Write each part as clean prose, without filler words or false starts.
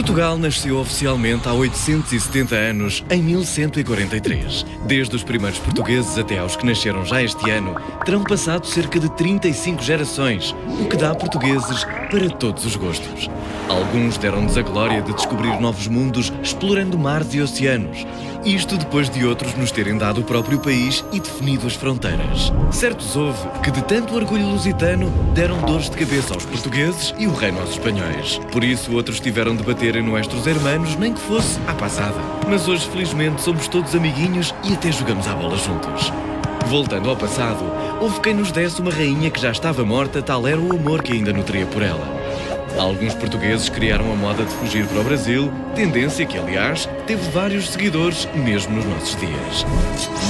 Portugal nasceu oficialmente há 870 anos, em 1143. Desde os primeiros portugueses até aos que nasceram já este ano, terão passado cerca de 35 gerações, o que dá portugueses para todos os gostos. Alguns deram-nos a glória de descobrir novos mundos explorando mares e oceanos. Isto depois de outros nos terem dado o próprio país e definido as fronteiras. Certos houve que, de tanto orgulho lusitano, deram dores de cabeça aos portugueses e o reino aos espanhóis. Por isso, outros tiveram de bater em nuestros hermanos, nem que fosse à passada. Mas hoje, felizmente, somos todos amiguinhos e até jogamos à bola juntos. Voltando ao passado, houve quem nos desse uma rainha que já estava morta, tal era o amor que ainda nutria por ela. Alguns portugueses criaram a moda de fugir para o Brasil, tendência que, aliás, teve vários seguidores mesmo nos nossos dias.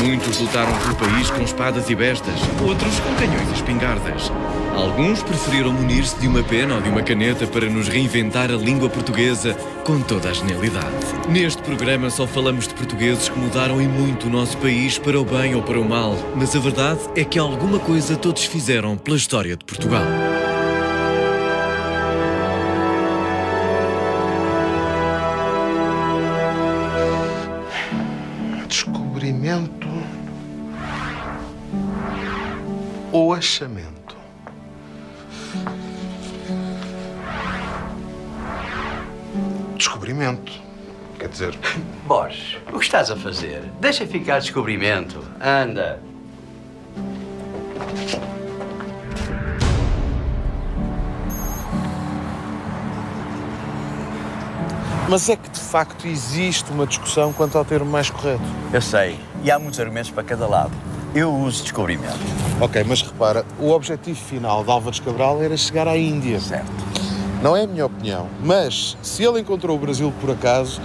Muitos lutaram pelo país com espadas e bestas, outros com canhões e espingardas. Alguns preferiram munir-se de uma pena ou de uma caneta para nos reinventar a língua portuguesa com toda a genialidade. Neste programa só falamos de portugueses que mudaram e muito o nosso país para o bem ou para o mal, mas a verdade é que alguma coisa todos fizeram pela história de Portugal. Descobrimento ou achamento? Descobrimento. Quer dizer... Borges, o que estás a fazer? Deixa ficar descobrimento. Anda. Mas é que, de facto, existe uma discussão quanto ao termo mais correto. Eu sei. E há muitos argumentos para cada lado. Eu uso descobrimento. Ok, mas repara, o objetivo final de Álvares Cabral era chegar à Índia. Certo. Não é a minha opinião, mas se ele encontrou o Brasil por acaso,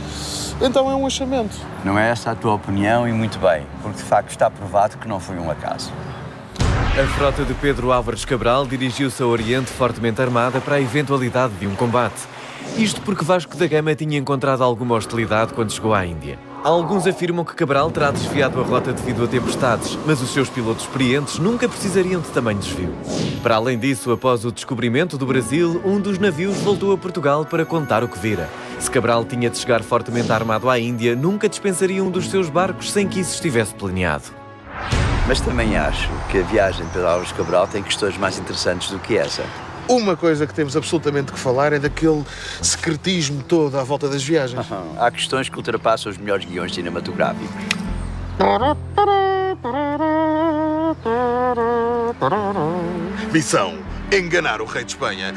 então é um achamento. Não é essa a tua opinião e muito bem, porque de facto está provado que não foi um acaso. A frota de Pedro Álvares Cabral dirigiu-se ao Oriente fortemente armada para a eventualidade de um combate. Isto porque Vasco da Gama tinha encontrado alguma hostilidade quando chegou à Índia. Alguns afirmam que Cabral terá desviado a rota devido a tempestades, mas os seus pilotos experientes nunca precisariam de tamanho desvio. Para além disso, após o descobrimento do Brasil, um dos navios voltou a Portugal para contar o que vira. Se Cabral tinha de chegar fortemente armado à Índia, nunca dispensaria um dos seus barcos sem que isso estivesse planeado. Mas também acho que a viagem de Pedro Álvares Cabral tem questões mais interessantes do que essa. Uma coisa que temos absolutamente que falar é daquele secretismo todo à volta das viagens. Há questões que ultrapassam os melhores guiões cinematográficos. Missão: enganar o rei de Espanha.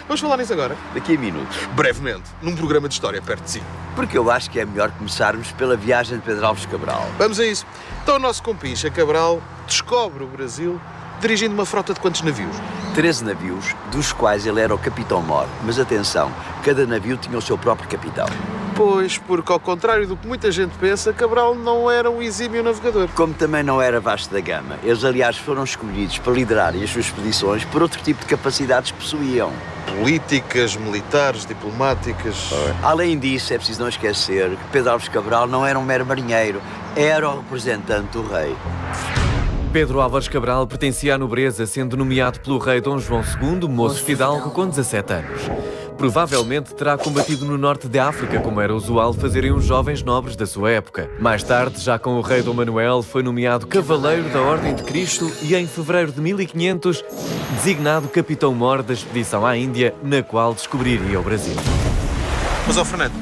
Vamos falar nisso agora? Daqui a minutos. Brevemente, num programa de história perto de si. Porque eu acho que é melhor começarmos pela viagem de Pedro Álvares Cabral. Vamos a isso. Então o nosso compincha Cabral descobre o Brasil dirigindo uma frota de quantos navios? 13 navios, dos quais ele era o capitão-mor. Mas atenção, cada navio tinha o seu próprio capitão. Pois, porque ao contrário do que muita gente pensa, Cabral não era um exímio navegador. Como também não era Vasco da Gama. Eles, aliás, foram escolhidos para liderarem as suas expedições por outro tipo de capacidades que possuíam. Políticas, militares, diplomáticas... Além disso, é preciso não esquecer que Pedro Álvares Cabral não era um mero marinheiro, era o representante do rei. Pedro Álvares Cabral pertencia à nobreza, sendo nomeado pelo rei Dom João II, moço fidalgo com 17 anos. Provavelmente terá combatido no norte da África, como era usual fazerem os jovens nobres da sua época. Mais tarde, já com o rei Dom Manuel, foi nomeado Cavaleiro da Ordem de Cristo e, em fevereiro de 1500, designado Capitão-Mor da expedição à Índia, na qual descobriria o Brasil. Mas, ó Fernando,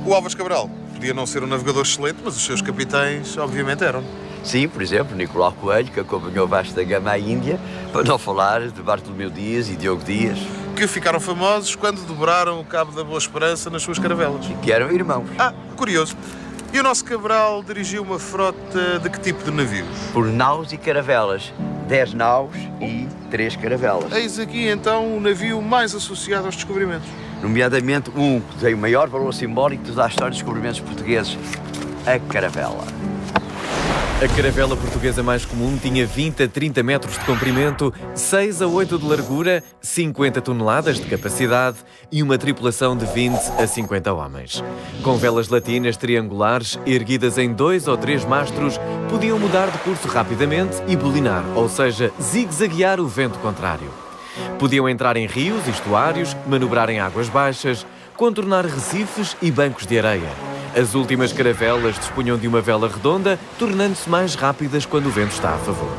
o Álvares Cabral podia não ser um navegador excelente, mas os seus capitães, obviamente, eram. Sim, por exemplo, Nicolau Coelho, que acompanhou Vasco da Gama à Índia, para não falar de Bartolomeu Dias e Diogo Dias. Que ficaram famosos quando dobraram o Cabo da Boa Esperança nas suas caravelas. Que eram irmãos. Ah, curioso. E o nosso Cabral dirigiu uma frota de que tipo de navios? Por naus e caravelas. 10 naus e 3 caravelas. Eis aqui, então, o navio mais associado aos descobrimentos. Nomeadamente um que tem o maior valor simbólico de toda a história dos descobrimentos portugueses, a caravela. A caravela portuguesa mais comum tinha 20 a 30 metros de comprimento, 6 a 8 de largura, 50 toneladas de capacidade e uma tripulação de 20 a 50 homens. Com velas latinas triangulares, erguidas em 2 ou 3 mastros, podiam mudar de curso rapidamente e bolinar, ou seja, zigue-zaguear o vento contrário. Podiam entrar em rios e estuários, manobrar em águas baixas, contornar recifes e bancos de areia. As últimas caravelas dispunham de uma vela redonda, tornando-se mais rápidas quando o vento está a favor.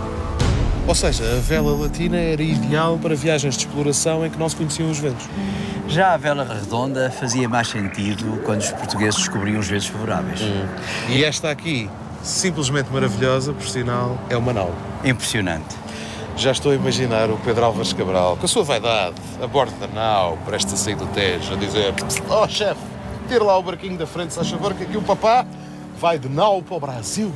Ou seja, a vela latina era ideal para viagens de exploração em que não se conheciam os ventos. Já a vela redonda fazia mais sentido quando os portugueses descobriam os ventos favoráveis. E esta aqui, simplesmente maravilhosa, por sinal, é uma nau. Impressionante. Já estou a imaginar o Pedro Álvares Cabral, com a sua vaidade, a bordo da nau, prestes a sair do Tejo, a dizer: "Oh, chefe, tira lá o barquinho da frente, se faz favor, que aqui o papá vai de nau para o Brasil."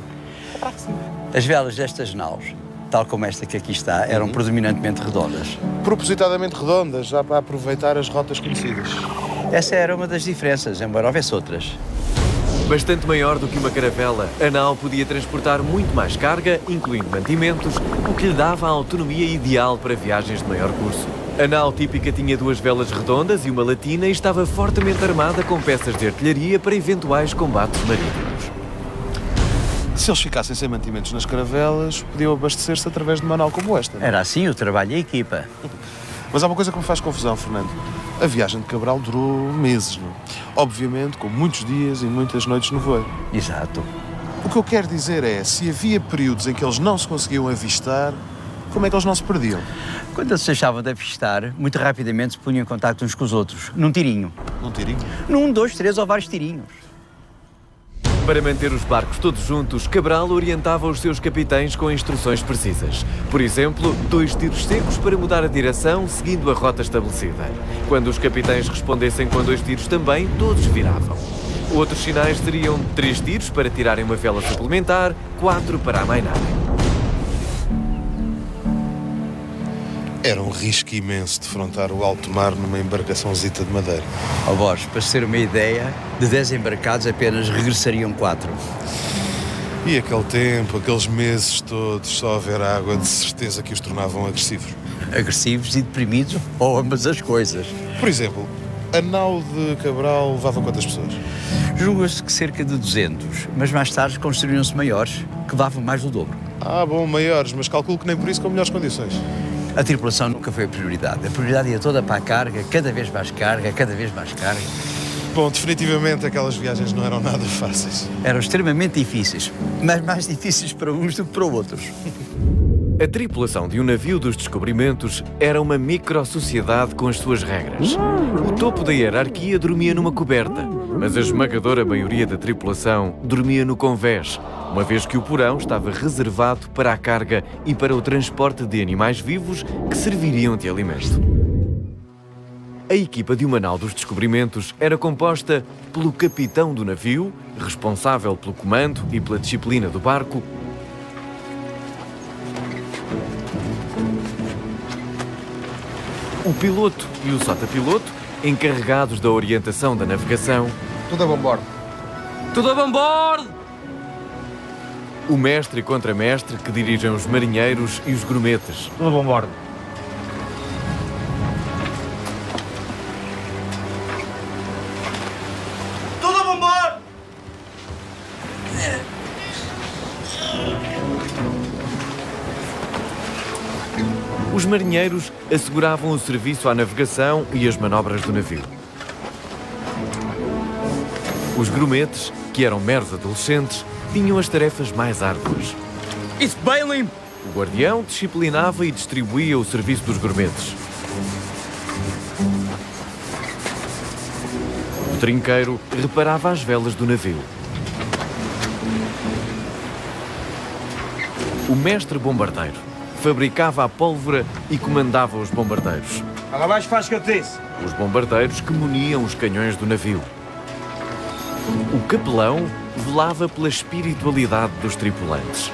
As velas destas naus, tal como esta que aqui está, eram predominantemente redondas. Propositadamente redondas, já para aproveitar as rotas conhecidas. Essa era uma das diferenças, embora houvesse outras. Bastante maior do que uma caravela, a nau podia transportar muito mais carga, incluindo mantimentos, o que lhe dava a autonomia ideal para viagens de maior curso. A nau típica tinha 2 velas redondas e uma latina e estava fortemente armada com peças de artilharia para eventuais combates marítimos. Se eles ficassem sem mantimentos nas caravelas, podiam abastecer-se através de uma nau como esta. Era assim o trabalho e a equipa. Mas há uma coisa que me faz confusão, Fernando. A viagem de Cabral durou meses, não? Obviamente, com muitos dias e muitas noites no voeiro. Exato. O que eu quero dizer é, se havia períodos em que eles não se conseguiam avistar, como é que eles não se perdiam? Quando eles se deixavam de avistar, muito rapidamente se punham em contacto uns com os outros, num tirinho. Num tirinho? Num, 2, 3 ou vários tirinhos. Para manter os barcos todos juntos, Cabral orientava os seus capitães com instruções precisas. Por exemplo, 2 tiros secos para mudar a direção, seguindo a rota estabelecida. Quando os capitães respondessem com 2 tiros também, todos viravam. Outros sinais seriam 3 tiros para tirarem uma vela suplementar, 4 para amainarem. Era um risco imenso defrontar o alto mar numa embarcaçãozita de madeira. Ó Borges, para se ter uma ideia, de 10 embarcados apenas regressariam 4. E aquele tempo, aqueles meses todos, só a ver água, de certeza que os tornavam agressivos. Agressivos e deprimidos, ou ambas as coisas. Por exemplo, a nau de Cabral levava quantas pessoas? Julga-se que cerca de 200, mas mais tarde construíram-se maiores, que davam mais do dobro. Ah, bom, maiores, mas calculo que nem por isso com melhores condições. A tripulação nunca foi a prioridade. A prioridade ia toda para a carga, cada vez mais carga, cada vez mais carga. Bom, definitivamente aquelas viagens não eram nada fáceis. Eram extremamente difíceis, mas mais difíceis para uns do que para outros. A tripulação de um navio dos descobrimentos era uma micro-sociedade com as suas regras. O topo da hierarquia dormia numa coberta, mas a esmagadora maioria da tripulação dormia no convés, uma vez que o porão estava reservado para a carga e para o transporte de animais vivos que serviriam de alimento. A equipa de uma nau dos descobrimentos era composta pelo capitão do navio, responsável pelo comando e pela disciplina do barco, o piloto e o sota-piloto, encarregados da orientação da navegação. Tudo a bombordo. Tudo a bordo! O mestre e contramestre que dirigem os marinheiros e os grumetes. Tudo a bordo. Tudo a bordo! Os marinheiros asseguravam o serviço à navegação e as manobras do navio. Os grumetes, que eram meros adolescentes, tinham as tarefas mais árduas. Isso bem limpo! O guardião disciplinava e distribuía o serviço dos grumetes. O trinqueiro reparava as velas do navio. O mestre bombardeiro fabricava a pólvora e comandava os bombardeiros. Agora mais faz que eu te disse. Os bombardeiros que muniam os canhões do navio. O capelão velava pela espiritualidade dos tripulantes.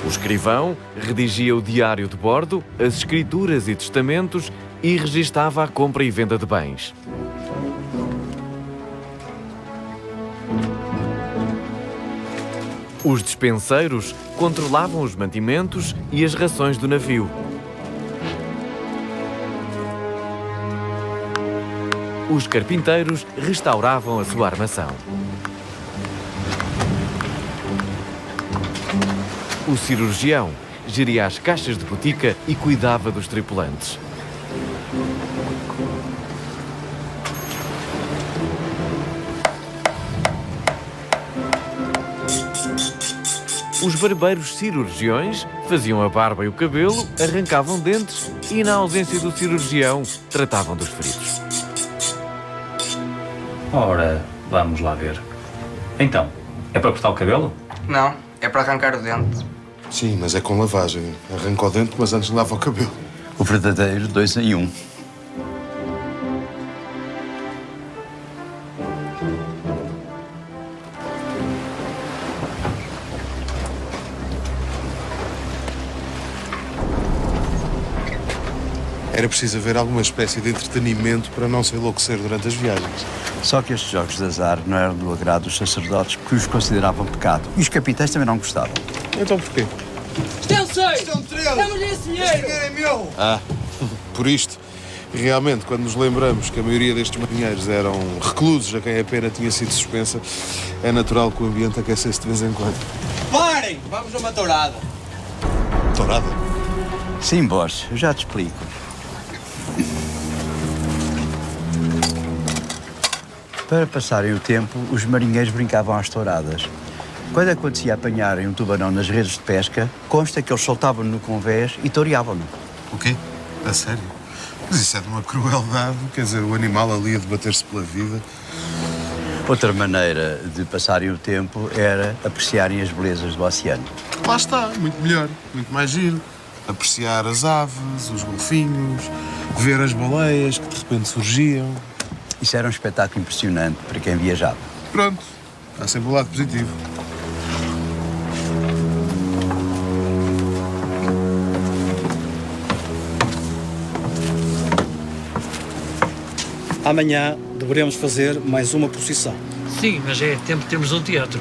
O escrivão redigia o diário de bordo, as escrituras e testamentos e registava a compra e venda de bens. Os despenseiros controlavam os mantimentos e as rações do navio. Os carpinteiros restauravam a sua armação. O cirurgião geria as caixas de botica e cuidava dos tripulantes. Os barbeiros cirurgiões faziam a barba e o cabelo, arrancavam dentes e, na ausência do cirurgião, tratavam dos feridos. Ora, vamos lá ver. Então, é para cortar o cabelo? Não, é para arrancar o dente. Sim, mas é com lavagem. Arranca o dente, mas antes lava o cabelo. O verdadeiro 2 em 1. Era preciso haver alguma espécie de entretenimento para não se enlouquecer durante as viagens. Só que estes jogos de azar não eram do agrado dos sacerdotes, porque os consideravam pecado. E os capitães também não gostavam. Então porquê? Isto é um 6! Damos esse dinheiro! Por isto, realmente, quando nos lembramos que a maioria destes marinheiros eram reclusos a quem a pena tinha sido suspensa, é natural que o ambiente aquecesse de vez em quando. Parem! Vamos a uma tourada. Tourada? Sim, boss, eu já te explico. Para passarem o tempo, os marinheiros brincavam às touradas. Quando acontecia apanharem um tubarão nas redes de pesca, consta que eles soltavam-no no convés e toreavam-no. O quê? A sério? Mas isso é de uma crueldade. Quer dizer, o animal ali a debater-se pela vida. Outra maneira de passarem o tempo era apreciarem as belezas do oceano. Lá está, muito melhor, muito mais giro. Apreciar as aves, os golfinhos, ver as baleias que de repente surgiam. Isso era um espetáculo impressionante para quem viajava. Pronto, há sempre o lado positivo. Amanhã deveremos fazer mais uma procissão. Sim, mas é tempo de termos um teatro.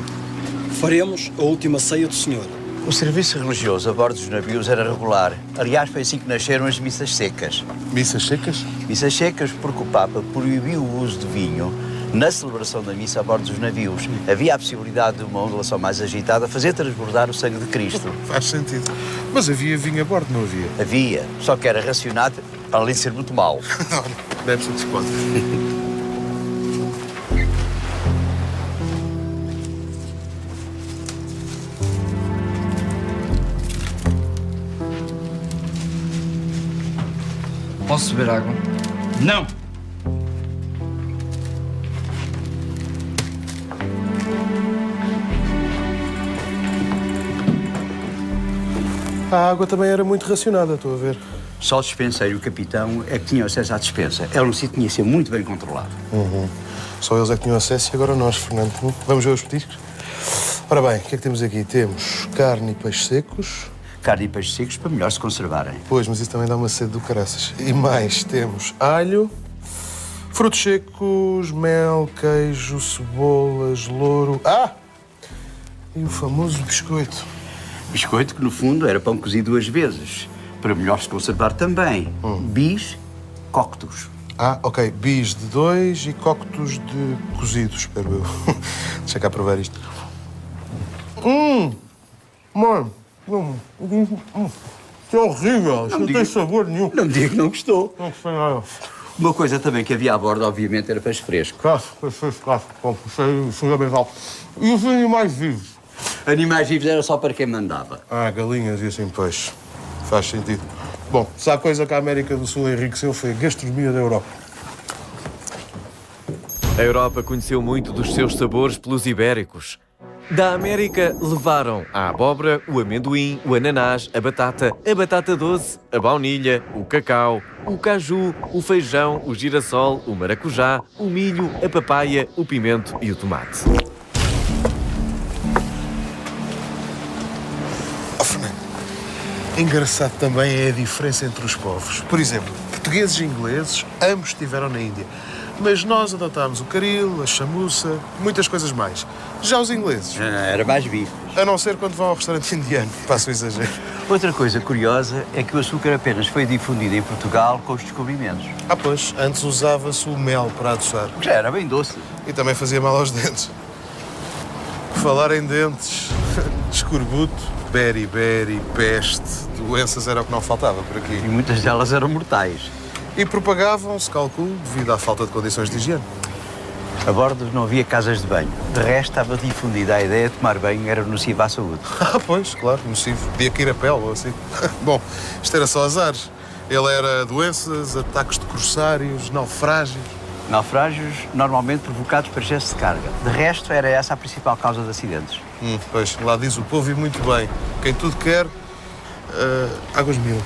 Faremos a última ceia do Senhor. O serviço religioso a bordo dos navios era regular. Aliás, foi assim que nasceram as missas secas. Missas secas? Missas secas porque o Papa proibiu o uso de vinho na celebração da missa a bordo dos navios. Havia a possibilidade de uma ondulação mais agitada fazer transbordar o sangue de Cristo. Faz sentido. Mas havia vinho a bordo, não havia? Havia, só que era racionado, além de ser muito mau. Não, deve ser que se pode. Posso beber água? Não! A água também era muito racionada, estou a ver. Só o dispenseiro e o capitão é que tinham acesso à dispensa. Era um sítio que tinha que ser muito bem controlado. Só eles é que tinham acesso e agora nós, Fernando. Vamos ver os petiscos? Ora bem, o que é que temos aqui? Temos carne e peixes secos. Carne e peixes secos para melhor se conservarem. Pois, mas isso também dá uma sede do caraças. E mais, temos alho, frutos secos, mel, queijo, cebolas, louro... Ah! E o famoso biscoito. Biscoito que, no fundo, era pão cozido 2 vezes. Para melhor se conservar também. Bis, cóctos. Ah, ok. Bis de 2 e cóctos de cozido, espero eu. Deixa cá provar isto. Mano, isso é horrível. Isto não tem sabor nenhum. Não me diga que não gostou. Não gostei nada. Uma coisa também que havia a bordo, obviamente, era peixe fresco. Caso. Bom, isso é fundamental. E os animais vivos? Animais vivos era só para quem mandava. Ah, galinhas e assim peixe. Faz sentido. Bom, se há coisa que a América do Sul enriqueceu foi a gastronomia da Europa. A Europa conheceu muito dos seus sabores pelos ibéricos. Da América levaram a abóbora, o amendoim, o ananás, a batata doce, a baunilha, o cacau, o caju, o feijão, o girassol, o maracujá, o milho, a papaya, o pimento e o tomate. Oh, Fernando, engraçado também é a diferença entre os povos. Por exemplo, portugueses e ingleses, ambos estiveram na Índia. Mas nós adotámos o caril, a chamuça, muitas coisas mais. Já os ingleses, Era mais bife. a não ser quando vão ao restaurante indiano, passo o exagero. Outra coisa curiosa é que o açúcar apenas foi difundido em Portugal com os descobrimentos. Ah, pois, antes usava-se o mel para adoçar. Já era bem doce. E também fazia mal aos dentes. Falar em dentes, escorbuto. beriberi, peste, doenças era o que não faltava por aqui. E muitas delas eram mortais. E propagavam-se, calculo, devido à falta de condições de higiene. A bordo não havia casas de banho. De resto, estava difundida a ideia de tomar banho era nocivo à saúde. Pois, claro, nocivo. Podia cair a pele ou assim. Bom, isto era só azares. Ele era doenças, ataques de corsários, naufrágios. Naufrágios normalmente provocados por excesso de carga. De resto, era essa a principal causa de acidentes. Pois, lá diz o povo e muito bem. Quem tudo quer, águas mil.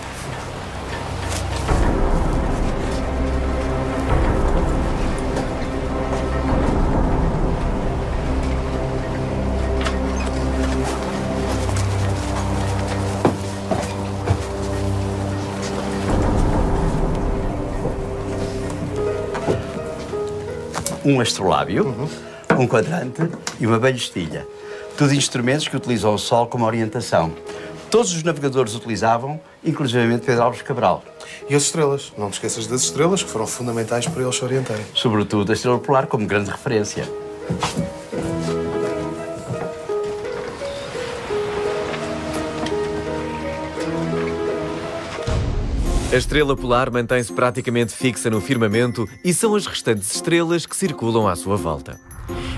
Um astrolábio, um quadrante e uma balestilha. Tudo instrumentos que utilizam o Sol como orientação. Todos os navegadores utilizavam, inclusivamente Pedro Álvares Cabral. E as estrelas. Não te esqueças das estrelas, que foram fundamentais para eles se orientarem. Sobretudo a estrela polar como grande referência. A estrela polar mantém-se praticamente fixa no firmamento e são as restantes estrelas que circulam à sua volta.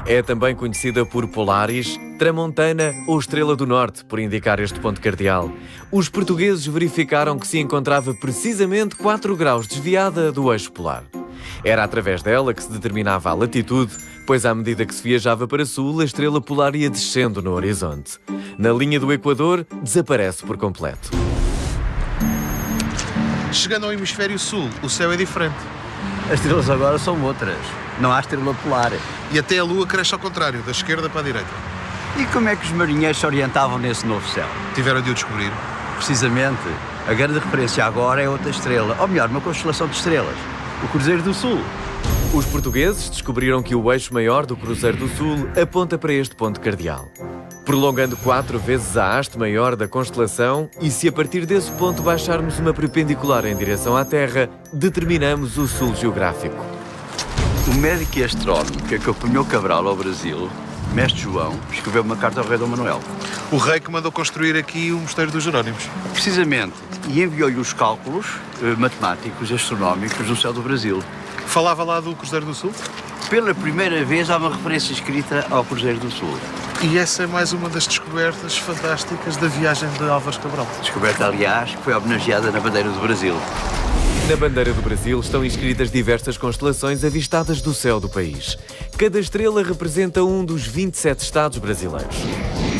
É também conhecida por Polaris, Tramontana ou Estrela do Norte, por indicar este ponto cardeal. Os portugueses verificaram que se encontrava precisamente 4 graus desviada do eixo polar. Era através dela que se determinava a latitude, pois à medida que se viajava para sul, a estrela polar ia descendo no horizonte. Na linha do Equador, desaparece por completo. Chegando ao hemisfério sul, o céu é diferente. As estrelas agora são outras. Não há estrela polar. E até a lua cresce ao contrário, da esquerda para a direita. E como é que os marinheiros se orientavam nesse novo céu? Tiveram de o descobrir. Precisamente, a grande referência agora é outra estrela, ou melhor, uma constelação de estrelas, o Cruzeiro do Sul. Os portugueses descobriram que o eixo maior do Cruzeiro do Sul aponta para este ponto cardeal. Prolongando 4 vezes a haste maior da constelação, e se a partir desse ponto baixarmos uma perpendicular em direção à Terra, determinamos o sul geográfico. O médico e astrónomo que acompanhou Cabral ao Brasil, Mestre João, escreveu uma carta ao rei Dom Manuel. O rei que mandou construir aqui o Mosteiro dos Jerónimos. Precisamente, e enviou-lhe os cálculos matemáticos e astronómicos do céu do Brasil. Falava lá do Cruzeiro do Sul? Pela primeira vez há uma referência escrita ao Cruzeiro do Sul. E essa é mais uma das descobertas fantásticas da viagem de Álvares Cabral. Descoberta, aliás, que foi homenageada na bandeira do Brasil. Na bandeira do Brasil estão inscritas diversas constelações avistadas do céu do país. Cada estrela representa um dos 27 estados brasileiros.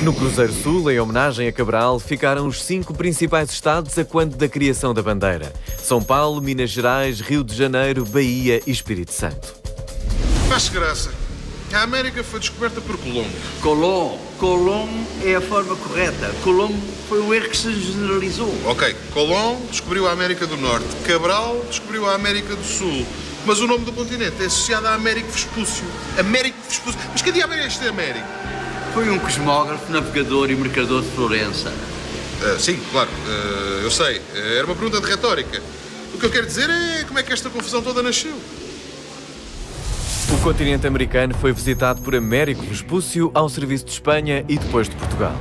No Cruzeiro Sul, em homenagem a Cabral, ficaram os 5 principais estados a quando da criação da bandeira: São Paulo, Minas Gerais, Rio de Janeiro, Bahia e Espírito Santo. Faz graça. A América foi descoberta por Colombo. Colombo é a forma correta. Colombo foi um erro que se generalizou. Ok, Colombo descobriu a América do Norte. Cabral descobriu a América do Sul. Mas o nome do continente é associado a Américo Vespúcio. Américo Vespúcio. Mas que diabo é este Américo? Foi um cosmógrafo, navegador e mercador de Florença. Sim, claro. Eu sei. Era uma pergunta de retórica. O que eu quero dizer é como é que esta confusão toda nasceu. O continente americano foi visitado por Américo Vespúcio ao serviço de Espanha e depois de Portugal.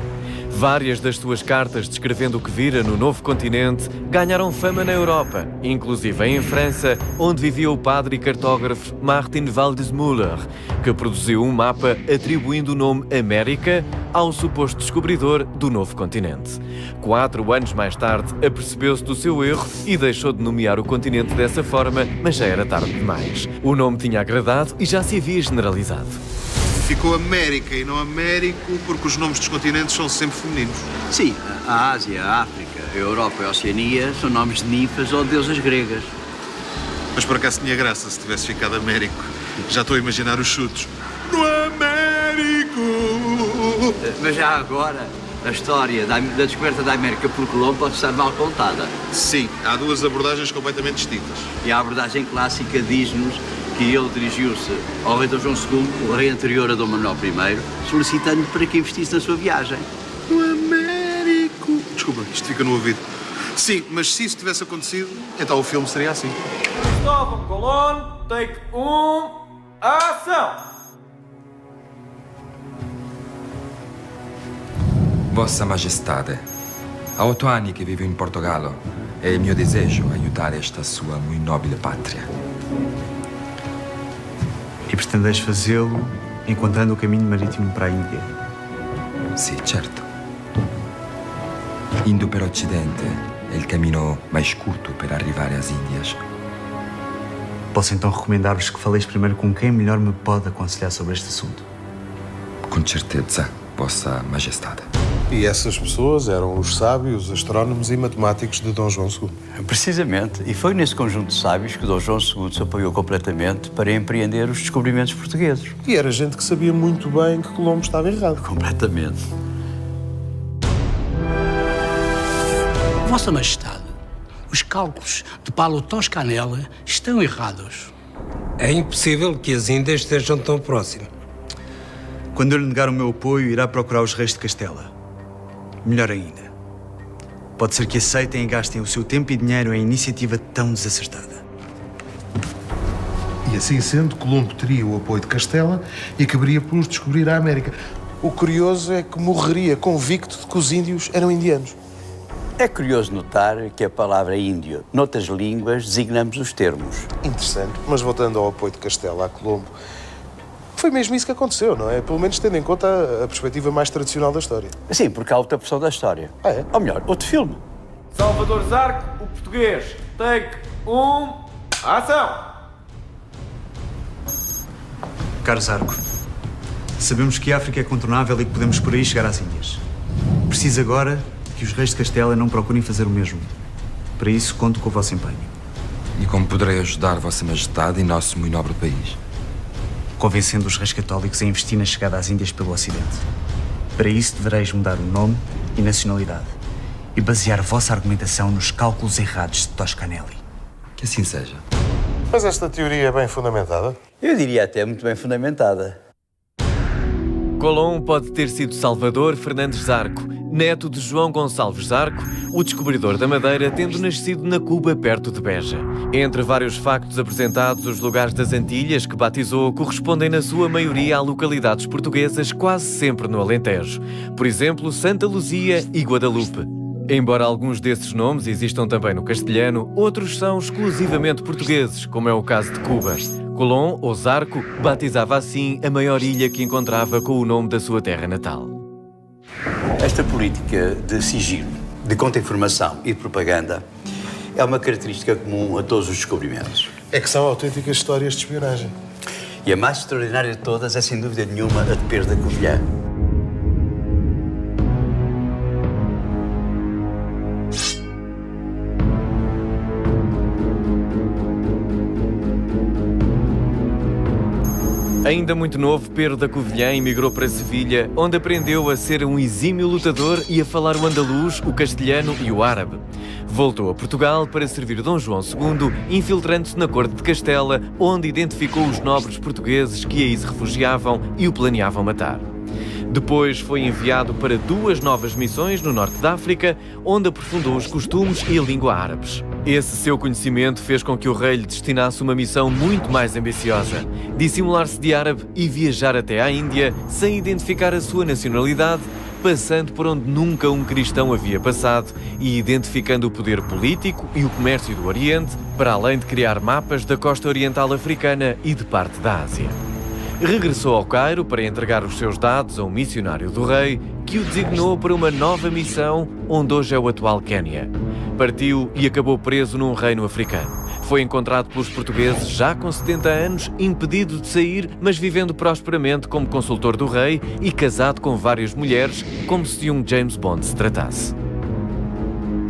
Várias das suas cartas descrevendo o que vira no novo continente ganharam fama na Europa, inclusive em França, onde vivia o padre e cartógrafo Martin Waldesmuller, que produziu um mapa atribuindo o nome América ao suposto descobridor do novo continente. 4 anos mais tarde, apercebeu-se do seu erro e deixou de nomear o continente dessa forma, mas já era tarde demais. O nome tinha agradado e já se havia generalizado. Ficou América e não Américo porque os nomes dos continentes são sempre femininos. Sim, a Ásia, a África, a Europa e a Oceania são nomes de ninfas ou deusas gregas. Mas por acaso tinha graça se tivesse ficado Américo. Já estou a imaginar os chutos. No Américo! Mas já agora, a história da descoberta da América por Colombo pode estar mal contada. Sim, há 2 abordagens completamente distintas. E a abordagem clássica diz-nos que ele dirigiu-se ao rei Dom João II, o rei anterior a Dom Manuel I, solicitando para que investisse na sua viagem. No Américo! Desculpa, isto fica no ouvido. Sim, mas se isso tivesse acontecido, então o filme seria assim. Cristóvão Colón, take 1, ação! Vossa Majestade, há 8 anni che vivo in Portogallo e il mio desejo aiutare esta sua muito nobre pátria. E pretendeis fazê-lo encontrando o caminho marítimo para a Índia? Sì, certo. Indo per Occidente è il cammino mais curto per arrivare às Índias. Posso então recomendar-vos que faleis primeiro com quem melhor me pode aconselhar sobre este assunto? Com certeza, Vossa Majestade. E essas pessoas eram os sábios, astrónomos e matemáticos de Dom João II. Precisamente. E foi nesse conjunto de sábios que Dom João II se apoiou completamente para empreender os descobrimentos portugueses. E era gente que sabia muito bem que Colombo estava errado. Completamente. Vossa Majestade, os cálculos de Paulo Toscanella estão errados. É impossível que as Índias estejam tão próximas. Quando eu lhe negar o meu apoio, irá procurar os reis de Castela. Melhor ainda, pode ser que aceitem e gastem o seu tempo e dinheiro em iniciativa tão desacertada. E assim sendo, Colombo teria o apoio de Castela e acabaria por descobrir a América. O curioso é que morreria convicto de que os índios eram indianos. É curioso notar que a palavra índio, noutras línguas, designamos os termos. Interessante, mas voltando ao apoio de Castela a Colombo, foi mesmo isso que aconteceu, não é? Pelo menos tendo em conta a perspectiva mais tradicional da história. Sim, porque há outra versão da história. Ah, é? Ou melhor, outro filme. Salvador Zarco, o português. Take 1, ação! Carlos Arco, sabemos que a África é contornável e que podemos por aí chegar às Índias. Preciso agora que os reis de Castela não procurem fazer o mesmo. Para isso, conto com o vosso empenho. E como poderei ajudar Vossa Majestade e nosso muito nobre país? Convencendo os reis católicos a investir na chegada às Índias pelo Ocidente. Para isso, devereis mudar o nome e nacionalidade e basear a vossa argumentação nos cálculos errados de Toscanelli. Que assim seja. Mas esta teoria é bem fundamentada? Eu diria até muito bem fundamentada. Colombo pode ter sido Salvador Fernandes Zarco, neto de João Gonçalves Zarco, o descobridor da Madeira, tendo nascido na Cuba, perto de Beja. Entre vários factos apresentados, os lugares das Antilhas que batizou correspondem na sua maioria a localidades portuguesas, quase sempre no Alentejo. Por exemplo, Santa Luzia e Guadalupe. Embora alguns desses nomes existam também no castelhano, outros são exclusivamente portugueses, como é o caso de Cuba. Colombo, ou Zarco, batizava assim a maior ilha que encontrava com o nome da sua terra natal. Esta política de sigilo, de contra-informação e de propaganda é uma característica comum a todos os descobrimentos. É que são autênticas histórias de espionagem. E a mais extraordinária de todas é, sem dúvida nenhuma, a de Pedro da Covilhã. Ainda muito novo, Pedro da Covilhã emigrou para Sevilha, onde aprendeu a ser um exímio lutador e a falar o andaluz, o castelhano e o árabe. Voltou a Portugal para servir Dom João II, infiltrando-se na corte de Castela, onde identificou os nobres portugueses que aí se refugiavam e o planeavam matar. Depois foi enviado para 2 novas missões no norte da África, onde aprofundou os costumes e a língua árabes. Esse seu conhecimento fez com que o rei lhe destinasse uma missão muito mais ambiciosa: dissimular-se de árabe e viajar até à Índia sem identificar a sua nacionalidade, passando por onde nunca um cristão havia passado e identificando o poder político e o comércio do Oriente, para além de criar mapas da costa oriental africana e de parte da Ásia. Regressou ao Cairo para entregar os seus dados a um missionário do rei, que o designou para uma nova missão, onde hoje é o atual Quénia. Partiu e acabou preso num reino africano. Foi encontrado pelos portugueses já com 70 anos, impedido de sair, mas vivendo prosperamente como consultor do rei e casado com várias mulheres, como se de um James Bond se tratasse.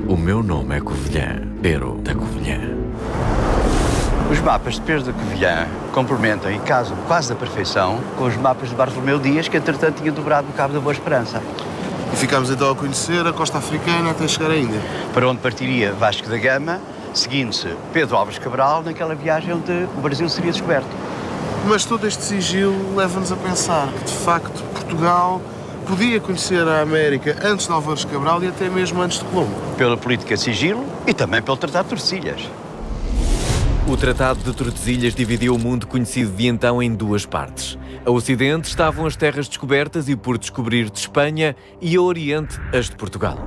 O meu nome é Covilhã, Pedro da Covilhã. Os mapas de Pedro da Covilhã complementam e casam quase da perfeição com os mapas de Bartolomeu Dias, que entretanto tinha dobrado o Cabo da Boa Esperança. E ficámos então a conhecer a costa africana até chegar à Índia. Para onde partiria Vasco da Gama, seguindo-se Pedro Álvares Cabral, naquela viagem onde o Brasil seria descoberto. Mas todo este sigilo leva-nos a pensar que, de facto, Portugal podia conhecer a América antes de Álvares Cabral e até mesmo antes de Colombo. Pela política de sigilo e também pelo Tratado de Tordesilhas. O Tratado de Tordesilhas dividiu o mundo conhecido de então em duas partes. A Ocidente estavam as terras descobertas e por descobrir de Espanha e a Oriente as de Portugal.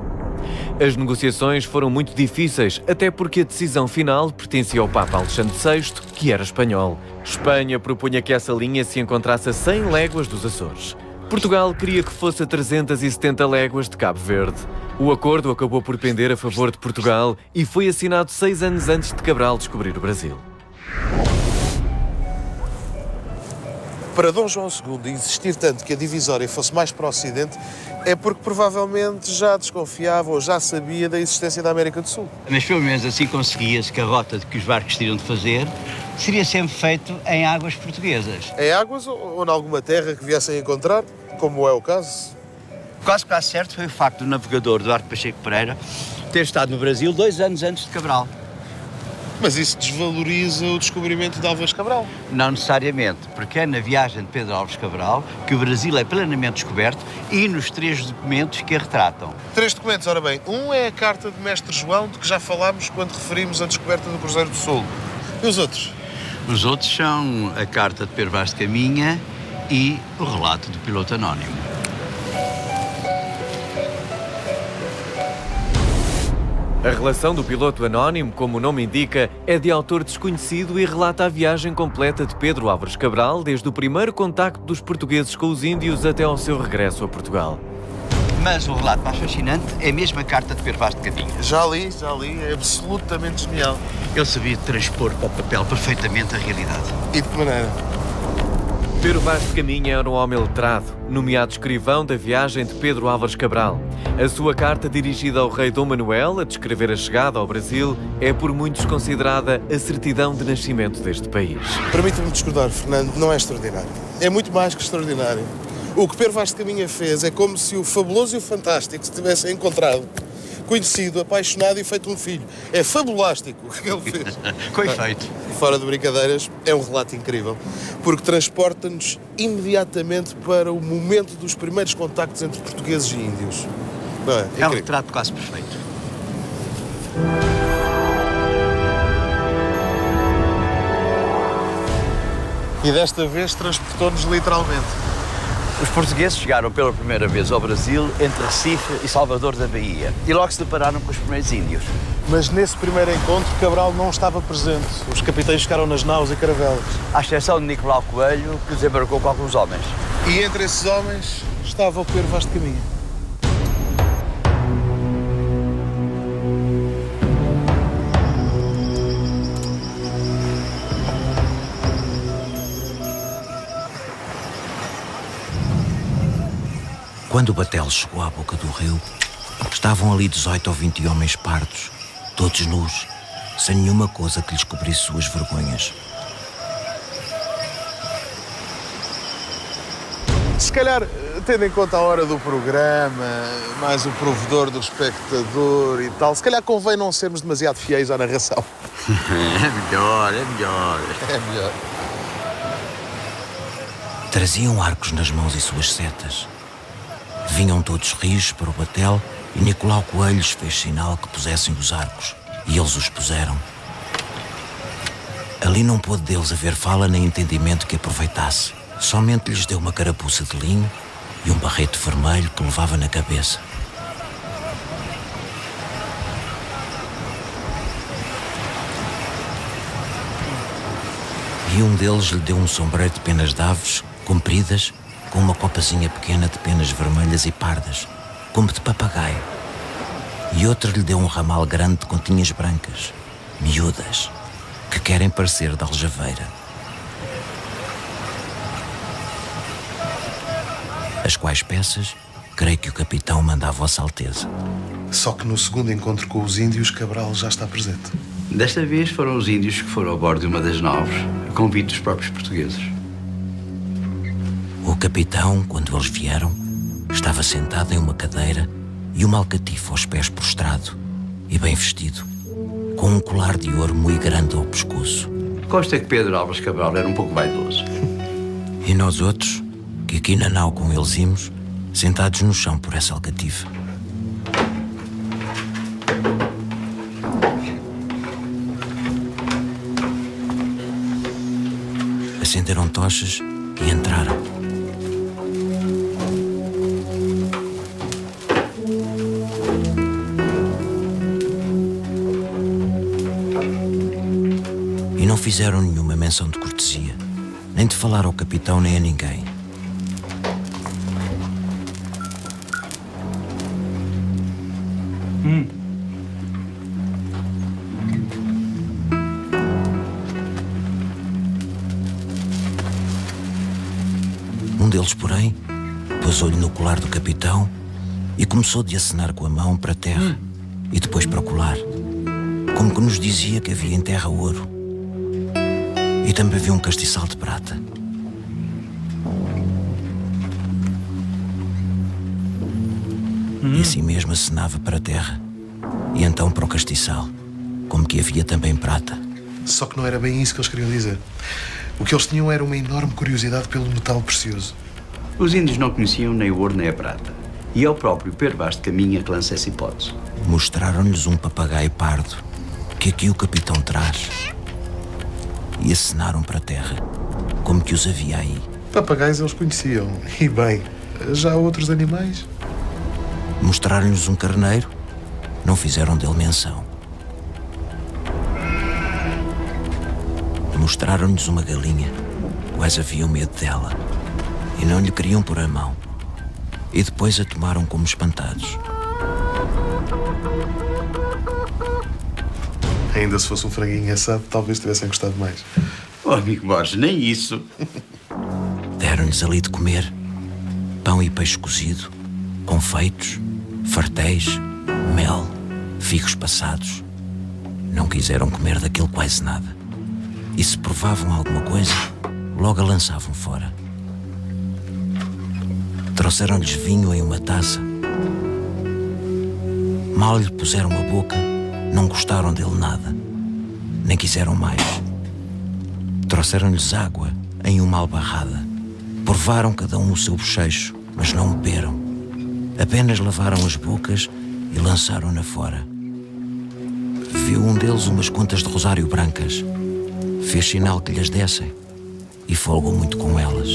As negociações foram muito difíceis, até porque a decisão final pertencia ao Papa Alexandre VI, que era espanhol. Espanha propunha que essa linha se encontrasse a 100 léguas dos Açores. Portugal queria que fosse a 370 léguas de Cabo Verde. O acordo acabou por pender a favor de Portugal e foi assinado 6 anos antes de Cabral descobrir o Brasil. Para Dom João II insistir tanto que a divisória fosse mais para o Ocidente é porque provavelmente já desconfiava ou já sabia da existência da América do Sul. Mas pelo menos assim conseguia-se que a rota que os barcos tinham de fazer seria sempre feito em águas portuguesas. Em águas ou em alguma terra que viessem encontrar, como é o caso? Quase certo foi o facto do navegador Duarte Pacheco Pereira ter estado no Brasil 2 anos antes de Cabral. Mas isso desvaloriza o descobrimento de Álvares Cabral. Não necessariamente, porque é na viagem de Pedro Álvares Cabral que o Brasil é plenamente descoberto e nos 3 documentos que a retratam. 3 documentos, ora bem. Um é a carta de Mestre João, de que já falámos quando referimos a descoberta do Cruzeiro do Sul. E os outros? Os outros são a carta de Pedro Vaz de Caminha e o relato do piloto anónimo. A relação do piloto anónimo, como o nome indica, é de autor desconhecido e relata a viagem completa de Pedro Álvares Cabral, desde o primeiro contacto dos portugueses com os índios até ao seu regresso a Portugal. Mas o relato mais fascinante é mesmo a carta de Pedro Vaz de Caminha. Já li, é absolutamente genial. Ele sabia transpor para o papel perfeitamente a realidade. E de que maneira? Pedro Vaz de Caminha era um homem letrado, nomeado escrivão da viagem de Pedro Álvares Cabral. A sua carta dirigida ao rei Dom Manuel, a descrever a chegada ao Brasil, é por muitos considerada a certidão de nascimento deste país. Permita-me discordar, Fernando, não é extraordinário. É muito mais que extraordinário. O que Pedro Vaz de Caminha fez é como se o fabuloso e o fantástico se tivessem encontrado, conhecido, apaixonado e feito um filho. É fabulástico o que ele fez. Com efeito. Fora de brincadeiras, é um relato incrível, porque transporta-nos imediatamente para o momento dos primeiros contactos entre portugueses e índios. Não é? É um retrato quase perfeito. E desta vez transportou-nos literalmente. Os portugueses chegaram pela primeira vez ao Brasil entre Recife e Salvador da Bahia e logo se depararam com os primeiros índios. Mas nesse primeiro encontro, Cabral não estava presente. Os capitães ficaram nas naus e caravelas. À exceção de Nicolau Coelho, que desembarcou com alguns homens. E entre esses homens estava o Pedro Vaz de Caminha. Quando o batel chegou à boca do rio, estavam ali 18 ou 20 homens pardos, todos nus, sem nenhuma coisa que lhes cobrisse suas vergonhas. Se calhar, tendo em conta a hora do programa, mais o provedor do espectador e tal, se calhar convém não sermos demasiado fiéis à narração. É melhor. É melhor. Traziam arcos nas mãos e suas setas. Vinham todos rios para o batel e Nicolau Coelho lhes fez sinal que pusessem os arcos. E eles os puseram. Ali não pôde deles haver fala nem entendimento que aproveitasse. Somente lhes deu uma carapuça de linho e um barrete vermelho que levava na cabeça. E um deles lhe deu um sombreiro de penas de aves, compridas, com uma copazinha pequena de penas vermelhas e pardas, como de papagaio. E outro lhe deu um ramal grande de continhas brancas, miúdas, que querem parecer de aljaveira. As quais peças, creio que o capitão manda à Vossa Alteza. Só que no segundo encontro com os índios, Cabral já está presente. Desta vez foram os índios que foram a bordo de uma das naus, a convite dos próprios portugueses. O capitão, quando eles vieram, estava sentado em uma cadeira e uma alcatifa aos pés prostrado e bem vestido, com um colar de ouro muito grande ao pescoço. Consta que Pedro Álvares Cabral era um pouco vaidoso. E nós outros, que aqui na nau com eles íamos, sentados no chão por essa alcatifa. acenderam tochas e entraram. E não fizeram nenhuma menção de cortesia, nem de falar ao capitão nem a ninguém. Um deles, porém, pousou-lhe no colar do capitão e começou de acenar com a mão para a terra e depois para o colar, como que nos dizia que havia em terra ouro. E também havia um castiçal de prata. E assim mesmo acenava para a terra e então para o castiçal, como que havia também prata. Só que não era bem isso que eles queriam dizer. O que eles tinham era uma enorme curiosidade pelo metal precioso. Os índios não conheciam nem o ouro nem a prata. E é o próprio Pedro Vaz de Caminha que lança essa hipótese. Mostraram-lhes um papagaio pardo que aqui o capitão traz e acenaram para a terra, como que os havia aí. Papagaios eles conheciam. E bem, já outros animais? Mostraram-lhes um carneiro, não fizeram dele menção. Mostraram-lhes uma galinha, quase haviam medo dela, e não lhe queriam pôr a mão. E depois a tomaram como espantados. Ainda se fosse um franguinho assado, talvez tivessem gostado mais. Oh, amigo Borges, nem isso. Deram-lhes ali de comer pão e peixe cozido, confeitos, fartéis, mel, figos passados. Não quiseram comer daquilo quase nada. E se provavam alguma coisa, logo a lançavam fora. Trouxeram-lhes vinho em uma taça. Mal lhe puseram a boca, não gostaram dele nada, nem quiseram mais. Trouxeram-lhes água em uma albarrada. Provaram cada um o seu bochecho, mas não beberam. Apenas lavaram as bocas e lançaram-na fora. Viu um deles umas contas de rosário brancas. Fez sinal que lhes dessem e folgou muito com elas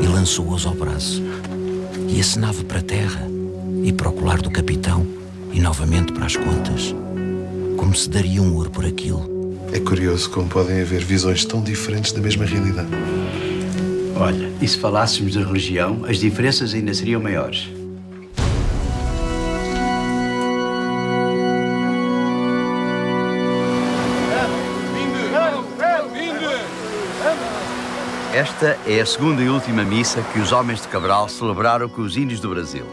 e lançou-as ao braço e acenava para a terra e para o colar do capitão e novamente para as contas, como se daria um ouro por aquilo. É curioso como podem haver visões tão diferentes da mesma realidade. Olha, e se falássemos de religião, as diferenças ainda seriam maiores. Esta é a segunda e última missa que os homens de Cabral celebraram com os índios do Brasil.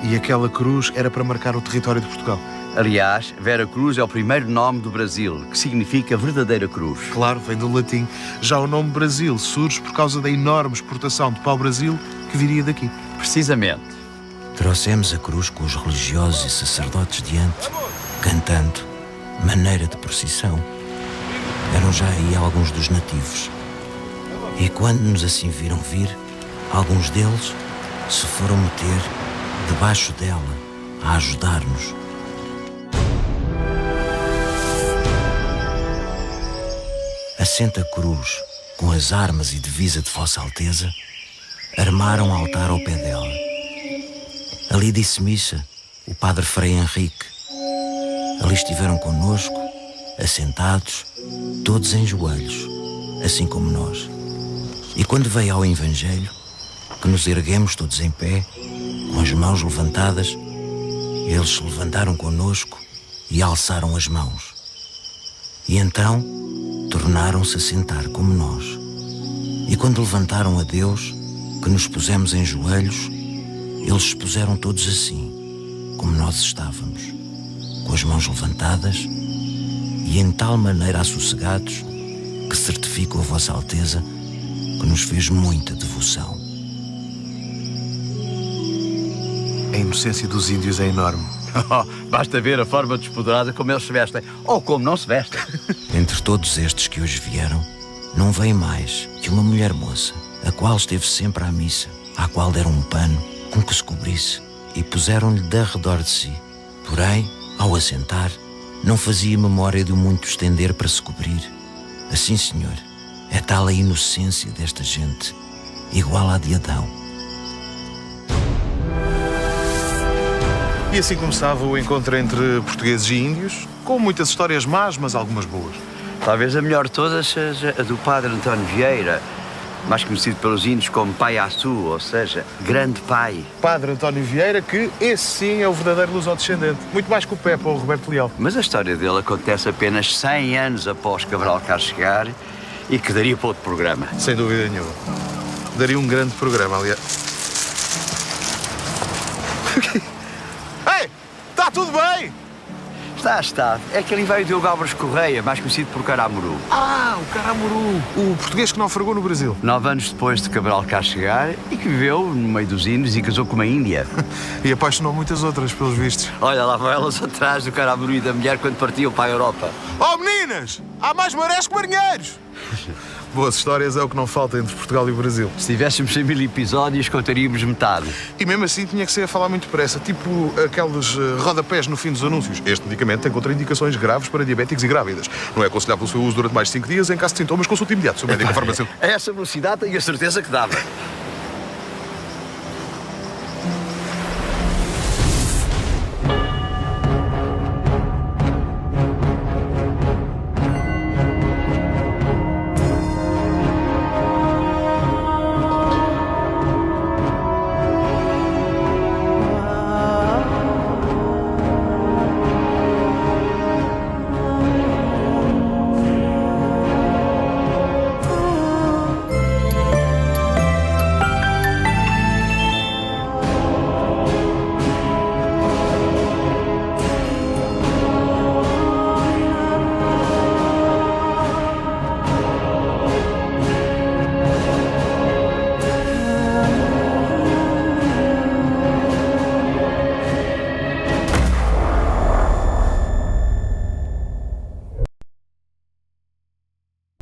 E aquela cruz era para marcar o território de Portugal. Aliás, Vera Cruz é o primeiro nome do Brasil, que significa verdadeira cruz. Claro, vem do latim. Já o nome Brasil surge por causa da enorme exportação de pau-brasil que viria daqui. Precisamente. Trouxemos a cruz com os religiosos e sacerdotes diante, cantando, maneira de procissão. Eram já aí alguns dos nativos. E quando nos assim viram vir, alguns deles se foram meter debaixo dela a ajudar-nos. Assenta a cruz, com as armas e divisa de Vossa Alteza, armaram altar ao pé dela. Ali disse missa o padre Frei Henrique. Ali estiveram connosco, assentados, todos em joelhos, assim como nós. E quando veio ao Evangelho, que nos erguemos todos em pé, com as mãos levantadas, eles se levantaram connosco e alçaram as mãos. E então tornaram-se a sentar como nós. E quando levantaram a Deus, que nos pusemos em joelhos, eles se puseram todos assim, como nós estávamos, com as mãos levantadas e em tal maneira assossegados, que certifico a Vossa Alteza que nos fez muita devoção. A inocência dos índios é enorme. Basta ver a forma despoderada como eles se vestem, ou como não se vestem. Entre todos estes que hoje vieram, não veio mais que uma mulher moça, a qual esteve sempre à missa, à qual deram um pano com que se cobrisse e puseram-lhe de arredor de si. Porém, ao assentar, não fazia memória de o muito estender para se cobrir. Assim, senhor, É tal a inocência desta gente, igual à de Adão. E assim começava o encontro entre portugueses e índios, com muitas histórias más, mas algumas boas. Talvez a melhor de todas seja a do padre António Vieira, mais conhecido pelos índios como Pai Açu, ou seja, grande pai. Padre António Vieira, que esse sim é o verdadeiro lusodescendente, muito mais que o Pepe ou o Roberto Leal. Mas a história dele acontece apenas 100 anos após Cabral cá chegar e que daria para outro programa. Sem dúvida nenhuma. Daria um grande programa, aliás. Ei! Está tudo bem! Está. É que ali veio o Diogo Álvares Correia, mais conhecido por Caramuru. Ah, o Caramuru, o português que naufragou no Brasil. 9 anos depois de Cabral cá chegar e que viveu no meio dos índios e casou com uma índia. E apaixonou muitas outras, pelos vistos. Olha, lá vão elas atrás do Caramuru e da mulher quando partiam para a Europa. Oh, meninas! Há mais marés que marinheiros! Boas histórias é o que não falta entre Portugal e o Brasil. Se tivéssemos 100.000 episódios, contaríamos metade. E mesmo assim tinha que ser a falar muito depressa, tipo aqueles rodapés no fim dos anúncios. Este medicamento tem contraindicações graves para diabéticos e grávidas. Não é aconselhável o seu uso durante mais de 5 dias. Em caso de sintomas, consulte imediato o seu médico farmacêutico. A essa velocidade tenho a certeza que dava.